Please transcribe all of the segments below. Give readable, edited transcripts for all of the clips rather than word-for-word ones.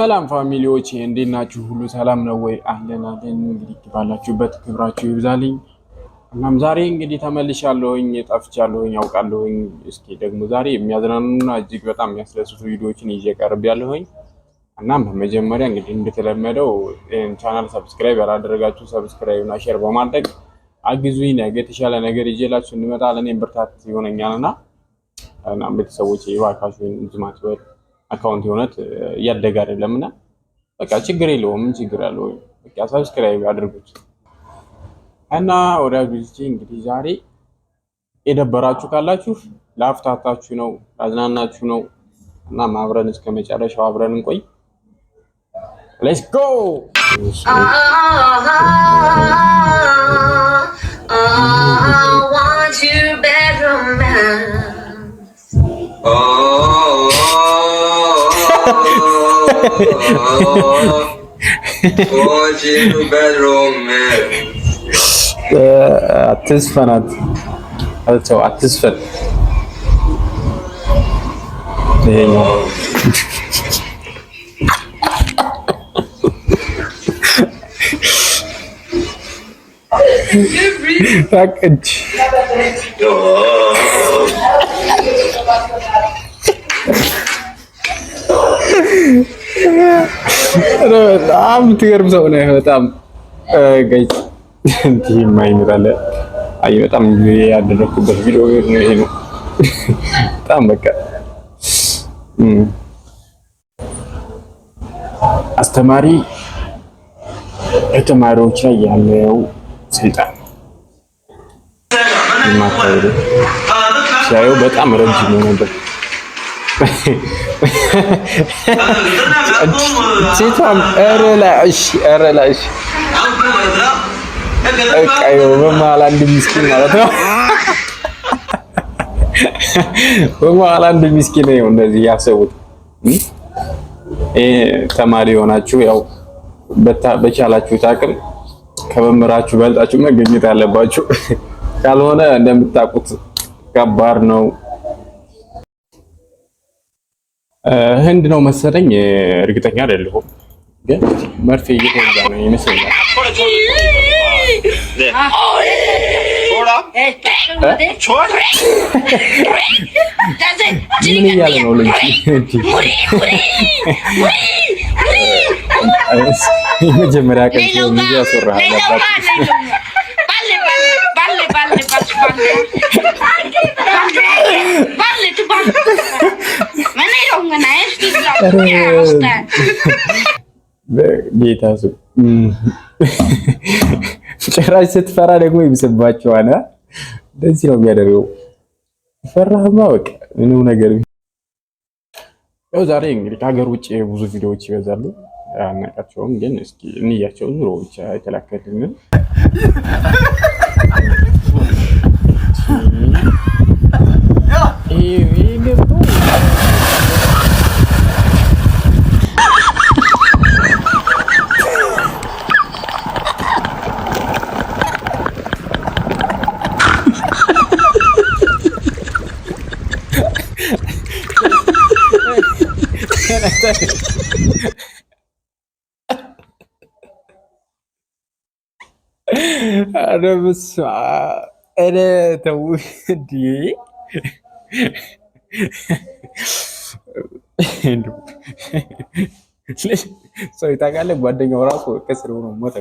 ሰላም ፋሚሊዎች እንዴት ናችሁ? ሁሉ ሰላም ነው ወይ? አለን እንግዲህ ባላችሁበት ክብራችሁ ይብዛልኝ። እናም ዛሬ እንግዲህ ተመልሻለሁኝ፣ ጠፍቻለሁኝ ያውቃለሁኝ። እስኪ ደግሞ ዛሬ የሚያዝናኑና እጅግ በጣም የሚያስደስቱ ቪዲዮዎችን ይዤ ቀርቤያለሁኝ። እናም በመጀመሪያ እንግዲህ እንደተለመደው ቻናል ሰብስክራይብ ያላደረጋችሁ ሰብስክራይብ እና ሼር በማድረግ አግዙኝ። ነገ የተሻለ ነገር ይዤላችሁ እንመጣ ለኔም ብርታት ይሆነኛልና እናም ቤተሰቦቼ እባካችሁን እንዝማትበል አካውንት የሆነት እያደገ አይደለምና በቃ ችግር የለውም። ምን ችግር አለው? በቃ ሰብስክራይብ አድርጉት እና ወዳጆቼ እንግዲህ ዛሬ የደበራችሁ ካላችሁ ላፍታታችሁ ነው፣ አዝናናችሁ ነው እና አብረን እስከ መጨረሻው አብረን እንቆይ። ሌትስ ጎ አትስፈናት አልተው አትስፈን ይሄኛው ታቅጅ በጣም ትገርም ሰው ነህ። በጣም ጋይስ እንዲህ የማይመጣለ አይ በጣም ያደረኩበት ቪዲዮ ነው ይሄ ነው። በጣም በቃ አስተማሪ ተማሪዎች ላይ ያለው ስልጣን ማታወሩ ሲያዩ በጣም ረጅም ነበር። ሴቷም እረላሽ ቀዩ በመሃል አንድ ምስኪን ማለት ነው። በመሃል አንድ ምስኪን ነው እንደዚህ ያሰቡት። ተማሪ ሆናችሁ ያው በቻላችሁት አቅም ከመምህራችሁ በልጣችሁ መገኘት ያለባችሁ፣ ካልሆነ እንደምታውቁት ከባድ ነው። ህንድ ነው መሰለኝ እርግጠኛ አይደለሁም፣ ግን መርፌ እየተወጋ ነው ይመስለኛል። ምን እያለ ነው ልጅ? የመጀመሪያ ቀን ሲሆን ልጅ ያስወራሃል። ጌታ ሰው ጭራሽ ስትፈራ ደግሞ ይብስባቸዋል። እንደዚህ ነው የሚያደርገው። ፈራህማ በቃ ምንም ነገር ያው ዛሬ እንግዲህ ከሀገር ውጭ ብዙ ቪዲዮዎች ይበዛሉ። አናውቃቸውም፣ ግን እስኪ እንያቸው። ዙሮ ብቻ የተላከልንን አረብስ አረ ተው እንዴ! ሰው ታውቃለህ፣ ጓደኛው ራሱ ከስር ሆኖ ሞተ።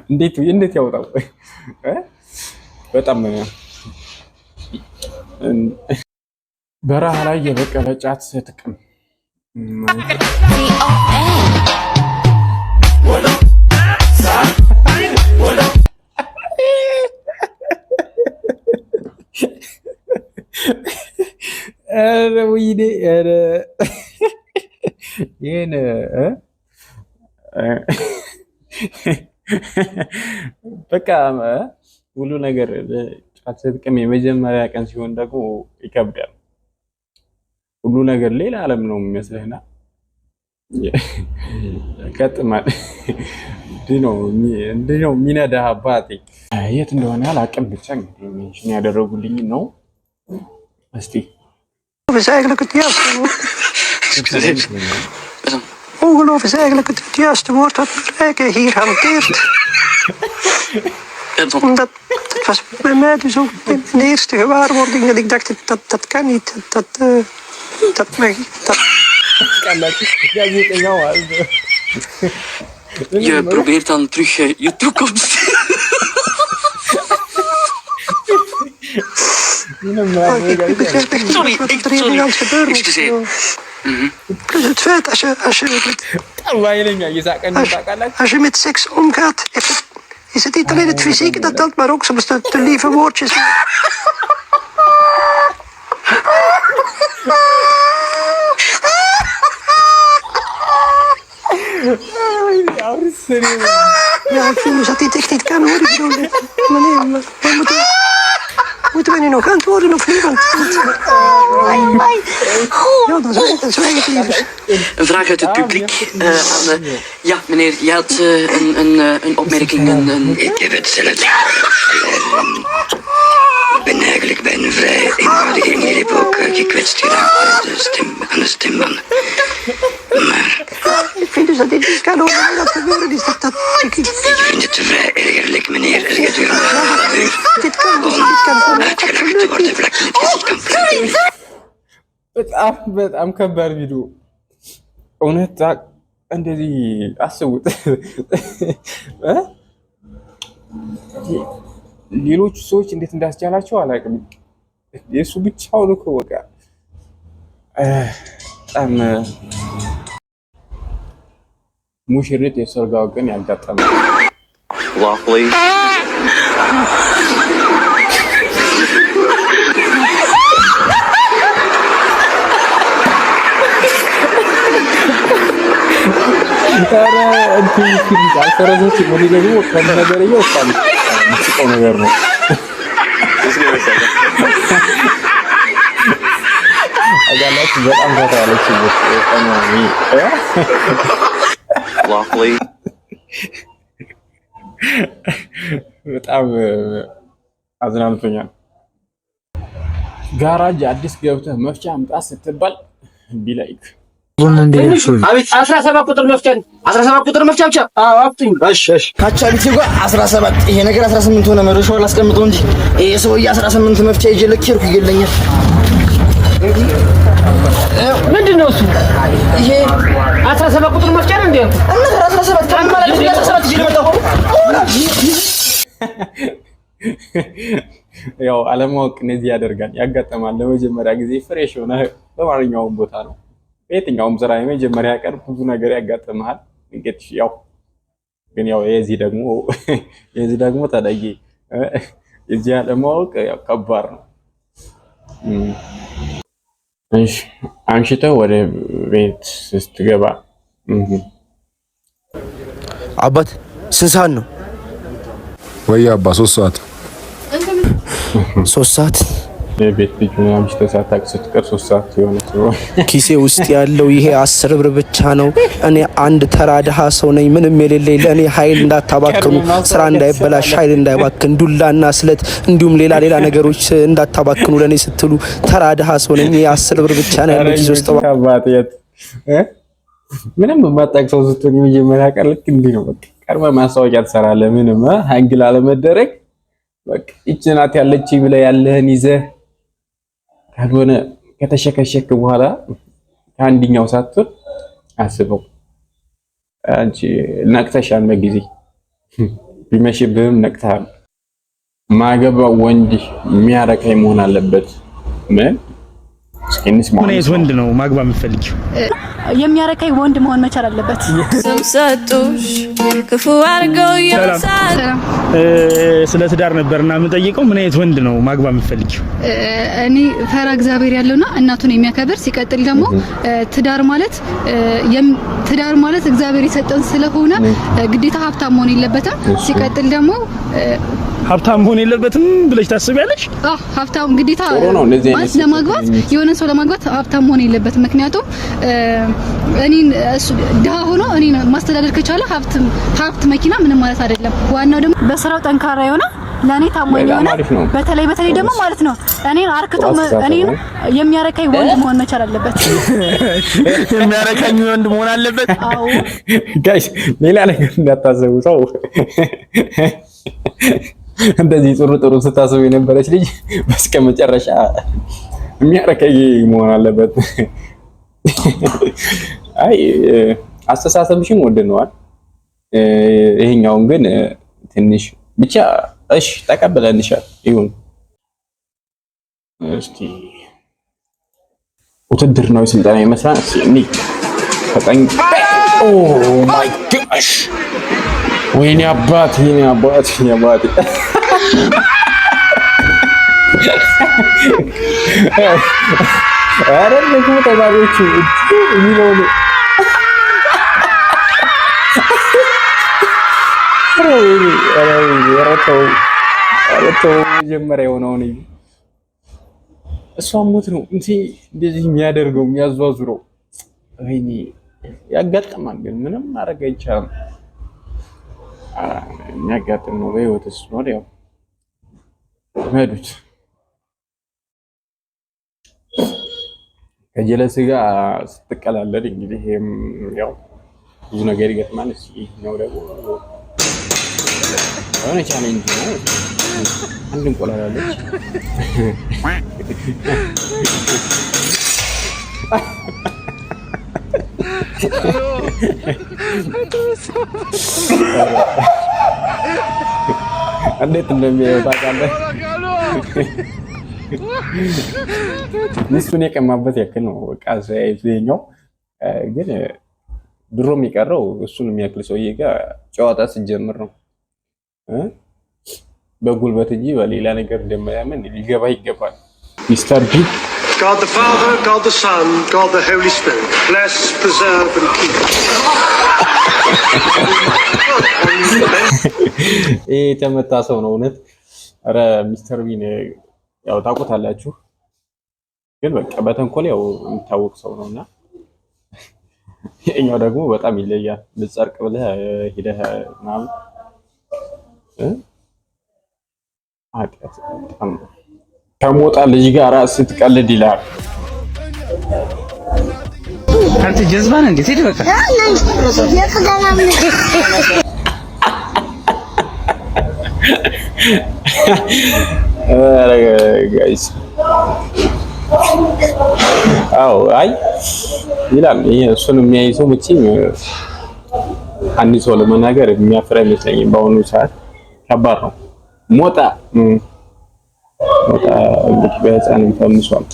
እንዴት ያወጣው? በጣም በረሃ ላይ የበቀለ ጫት ስትቅም ኧረ ወይኔ! ኧረ ይሄን በቃ ሁሉ ነገር ጫት ስትቅም የመጀመሪያ ቀን ሲሆን ደግሞ ይከብዳል። ሁሉ ነገር ሌላ ዓለም ነው የሚመስለህና ከጥማል እንዲህ ነው የሚነዳህ አባቴ። የት እንደሆነ አላውቅም፣ ብቻ እንግዲህ ሜንሽን ያደረጉልኝ ነው። እስቲ Ongelooflijk is eigenlijk het juiste woord dat Rijke hier hanteert. Omdat het was bij mij dus ook de eerste gewaarwording dat ik dacht dat kan niet. Dat mag dat. Je probeert dan terug je toekomst. Ik begrijp echt niet wat er hier aan het gebeuren is. Plus het feit als je met seks omgaat, is het niet alleen het fysieke dat telt, maar ook soms de lieve woordjes. Ja, ik voel dus dat dit echt niet kan hoor. Ik bedoel, maar moeten we nu nog antwoorden of niet? Ja, dan zwijg ik liever. Een vraag uit het publiek. Ja, meneer, je had een opmerking. Ik heb hetzelfde. Ik ben eigenlijk bij een vrij eenvoudige en jullie hebben ook gekwetst geraakt aan de stembanden. Maar ik vind dus dat dit niet kan horen dat gebeuren is. ik vind het vrij ergerlijk, meneer, er gedurende een half uur Dit kan uitgelachen te worden vlak in het gezicht kan planten. በጣም ከባድ ቪዲዮ እውነት እንደዚህ አስቡት። ሌሎቹ ሰዎች እንዴት እንዳስቻላቸው አላውቅም። የሱ ብቻውን እኮ በቃ በጣም ሙሽሪት የሰርጋው ቀን ያጋጠመ Lawfully. ኧረ እንትን ይችላል አልፈረዞች ወዲ ደግሞ ከነገርየው ወጣን ምትቆ ነገር ነው። አጋላች በጣም ታታለች ነው Lawfully. በጣም አዝናንቶኛል። ጋራጅ አዲስ ገብተህ መፍቻ አምጣ ስትባል ቢላይክ አቤት 17 ቁጥር መፍቻ 17 ቁጥር መፍቻ ብቻ አፍጥኝ። እሺ ካቻሊቲ ጋር 17 ይሄ ነገር 18 ሆነ። መዶሻው ላስቀምጠው እንጂ ይሄ ሰውዬ 18 መፍቻ ይዤ ለኪርኩ ይገለኛል። ምንድነው እሱ? ይሄ 17 ቁጥር መፍቻ ነው እንዴ? እና 17 ካን ማለት 17 ይዤ መጣሁ። ያው አለማወቅ እንደዚህ ያደርጋል፣ ያጋጠማል። ለመጀመሪያ ጊዜ ፍሬሽ ሆነ በማንኛውም ቦታ ነው የትኛውም ስራ የመጀመሪያ ቀን ብዙ ነገር ያጋጥማል። እንግዲህ ያው ግን ያው የዚህ ደግሞ ተለየ የዚህ አለማወቅ ያው ከባድ ነው። እሺ አንሽተው ወደ ቤት ስትገባ አባት ስንት ሰዓት ነው? ወይ አባ 3 ሰዓት 3 ሰዓት ቤት ልጅ ምናምን ተሳታቅ ስትቀር 3 ሰዓት የሆነ ነው። ኪሴ ውስጥ ያለው ይሄ 10 ብር ብቻ ነው። እኔ አንድ ተራ ድሃ ሰው ነኝ፣ ምንም የሌለኝ። ለእኔ ኃይል እንዳታባክኑ፣ ስራ እንዳይበላሽ ኃይል እንዳይባክን፣ ዱላና ስለት እንዲሁም ሌላ ነገሮች እንዳታባክኑ ለኔ ስትሉ ተራ ድሃ ሰው ነኝ። ይሄ 10 ብር ብቻ ነው ያለው ኪሴ ውስጥ። ምንም የማታውቅ ሰው ስትሆን የመጀመሪያ ቀን ልክ እንዲህ ነው። በቃ ቀርበህ ማስታወቂያ ትሰራለህ። ምንም አንግል አለመደረግ በቃ እቺ ናት ያለች ብለህ ያለህን ይዘህ ካልሆነ ከተሸከሸክ በኋላ ከአንድኛው ሳትሆን አስበው። አንቺ ነቅተሻል፣ በጊዜ ቢመሽብህም ነቅተሃል። ማገባው ወንድ የሚያረካኝ መሆን አለበት። ምን አይነት ወንድ ነው ማግባት የምትፈልጊው? የሚያረካኝ ወንድ መሆን መቻል አለበት። ሰምሰጡሽ ክፉ አድርገው ይወሳል። ስለ ትዳር ነበርና የምጠይቀው ምን አይነት ወንድ ነው ማግባት የምትፈልጊው? እኔ ፈራ እግዚአብሔር ያለውና እናቱን የሚያከብር ሲቀጥል ደግሞ ትዳር ማለት እግዚአብሔር የሰጠን ስለሆነ ግዴታ ሀብታም መሆን የለበትም። ሲቀጥል ደግሞ ሀብታም መሆን የለበትም ብለሽ ታስቢያለሽ? ሀብታም ግዴታ ማለት ለማግባት የሆነ ሰው ለማግባት ሀብታም መሆን የለበትም። ምክንያቱም እኔን ድሃ ሆኖ እኔን ማስተዳደር ከቻለ ሀብት መኪና ምንም ማለት አይደለም። ዋናው ደግሞ በስራው ጠንካራ የሆነ ለኔ ታማኝ የሆነ በተለይ ደግሞ ማለት ነው እኔን አርክቶ እኔን የሚያረካኝ ወንድ መሆን መቻል አለበት። የሚያረካኝ ወንድ መሆን አለበት። አዎ ጋይስ ሌላ ነገር እንዳታዘቡ ሰው እንደዚህ ጥሩ ስታስብ የነበረች ልጅ በስከ መጨረሻ የሚያረካኝ መሆን አለበት። አይ አስተሳሰብሽን ወደነዋል። ይሄኛውን ግን ትንሽ ብቻ እሺ ተቀበለንሻል። ይሁን እስቲ ውትድርናዊ ስልጠና ይመስላል። እስቲ እኔ ፈጣኝ ኦ ማይ ጋሽ ወይኔ አባት አረ ለምን ተባሎቹ የሚለው አረተው መጀመሪያ የሆነው ነው እሷ ሞት ነው እንዴ እንደዚህ የሚያደርገው የሚያዟዙረው። ወይኔ ያጋጥማል፣ ግን ምንም ማድረግ አይቻልም። የሚያጋጥም ነው በህይወትስ ነው ያው መዱት ከጀለስ ጋር ስትቀላለድ እንግዲህ ይሄም ያው ብዙ ነገር ይገጥማል። እስኪ ነው ደግሞ የሆነ ቻሌንጅ ነው። አንድ እንቆላለች እንዴት እንደሚያየው ታውቃለህ? ሚስቱን የቀማበት ያክል ነው በቃ ዘይኛው። ግን ድሮ የሚቀረው እሱን የሚያክል ሰውዬ ጋር ጨዋታ ሲጀምር ነው በጉልበት እንጂ በሌላ ነገር እንደማያምን ሊገባ ይገባል። ሚስተር ቢ God the Father, God the Son, God the Holy Spirit, bless, preserve and keep. የተመታ ሰው ነው እውነት። ኧረ ሚስተር ቢን ያው ታውቁታላችሁ፣ ግን በቃ በተንኮል ያው የሚታወቅ ሰው ነውና የኛው ደግሞ በጣም ይለያል። ልጸርቅ ብለህ ሄደህ ምናምን አጥያት ከሞጣ ልጅ ጋር ስትቀልድ ይላል። አንተ ጀዝባን እንዴት ሄደ በቃ ጋይስ አው አይ ይላል። ይሄ እሱን የሚያይ ሰው መቼም አንድ ሰው ለመናገር የሚያፍር አይመስለኝም። በአሁኑ ሰዓት ከባድ ነው። ሞጣ እንግዲህ በህፃንም ፈምሷል።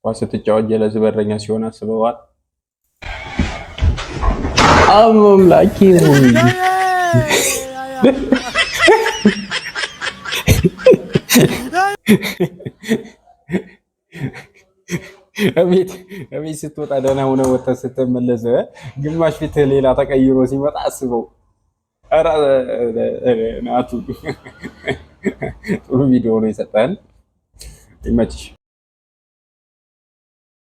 ኳስ ስትጫወት ጀለስ በረኛ ሲሆን አስበዋል። አምላኬ ሆይ እቤት ስትወጣ ደህና ሆነ ወጥተህ ስትመለስ ግማሽ ፊት ሌላ ተቀይሮ ሲመጣ አስበው። ኧረ ናቱ ጥሩ ቪዲዮ ነው የሰጠን። ይመችሽ።